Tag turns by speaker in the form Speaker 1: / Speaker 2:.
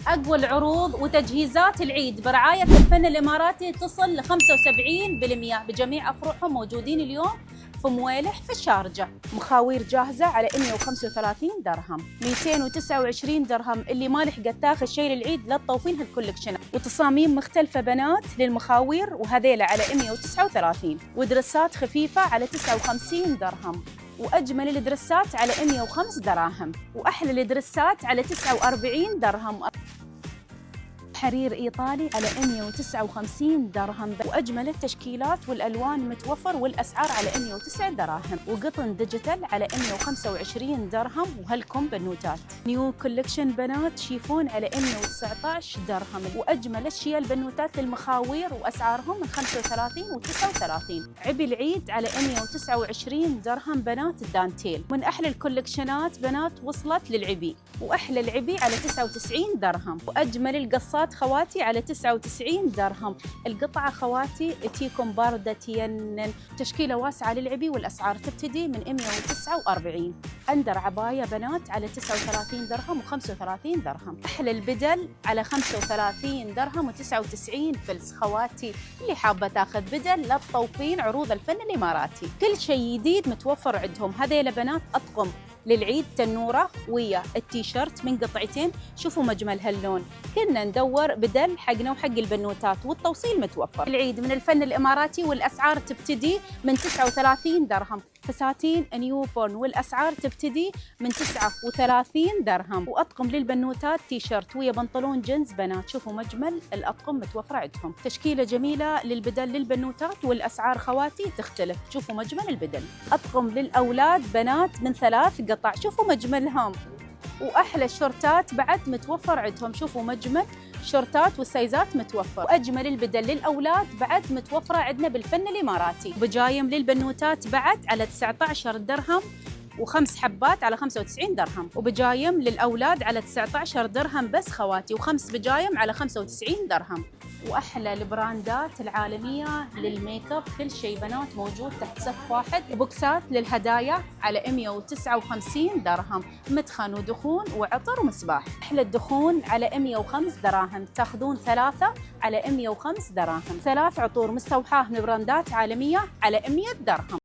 Speaker 1: أقوى العروض وتجهيزات العيد برعاية الفن الإماراتي تصل ل 75% بجميع أفرعهم. موجودين اليوم في مويلح في الشارجة. مخاوير جاهزة على 135 درهم، 229 درهم. اللي ما لحقت تاخذ شيء للعيد لا تطوفين هالكولكشن. وتصاميم مختلفة بنات للمخاوير وهذيلا على 139. ودرسات خفيفة على 59 درهم. وأجمل الدرسات على 105 دراهم. وأحلى الدرسات على 49 درهم. حرير إيطالي على 159 درهم. وأجمل التشكيلات والألوان متوفر والأسعار على 109 دراهم. وقطن ديجيتال على 125 درهم. وهلكم بنوتات نيو كولكشن بنات شيفون على 119 درهم. وأجمل الشيا البنوتات للمخاوير وأسعارهم من 35 و 39. عبي العيد على 129 درهم بنات الدانتيل. من أحلى الكولكشنات بنات وصلت للعبي. وأحلى العبي على 99 درهم. وأجمل القصات خواتي على 99 درهم. القطعة خواتي تيكم باردة تينن، تشكيلة واسعة للعبي والأسعار تبتدي من 149. أندر عباية بنات على 39 درهم و35 درهم. أحلى البدل على 35 درهم و99 فلس. خواتي اللي حابة تاخذ بدل لا تطوفين عروض الفن الإماراتي. كل شيء جديد متوفر عندهم. هذيلا بنات أطقم للعيد تنورة ويا التيشيرت من قطعتين. شوفوا مجمل هاللون. كنا ندور بدل حقنا وحق البنوتات والتوصيل متوفر. العيد من الفن الإماراتي والأسعار تبتدي من 39 درهم. فساتين نيوبورن والأسعار تبتدي من 39 درهم. وأطقم للبنوتات تيشيرت ويا بنطلون جينز بنات. شوفوا مجمل الأطقم متوفرة عندهم. تشكيلة جميلة للبدل للبنوتات والأسعار خواتي تختلف. شوفوا مجمل البدل. أطقم للأولاد بنات من 3 قطع. شوفوا مجملهم. وأحلى الشورتات بعد متوفر عندهم. شوفوا مجمل شورتات والسايزات متوفر. وأجمل البدل للأولاد بعد متوفرة عندنا بالفن الإماراتي. بجايم للبنوتات بعد على 19 درهم و5 حبات على 95 درهم. وبجايم للأولاد على 19 درهم بس خواتي. و5 بجايم على 95 درهم. وأحلى البراندات العالمية للميك اب. كل شيء بنات موجود تحت صف واحد. وبوكسات للهدايا على 159 درهم. مدخن ودخون وعطر ومسباح. أحلى الدخون على 105 دراهم. تاخذون 3 على 105 دراهم. 3 عطور مستوحاة من براندات عالمية على 100 درهم.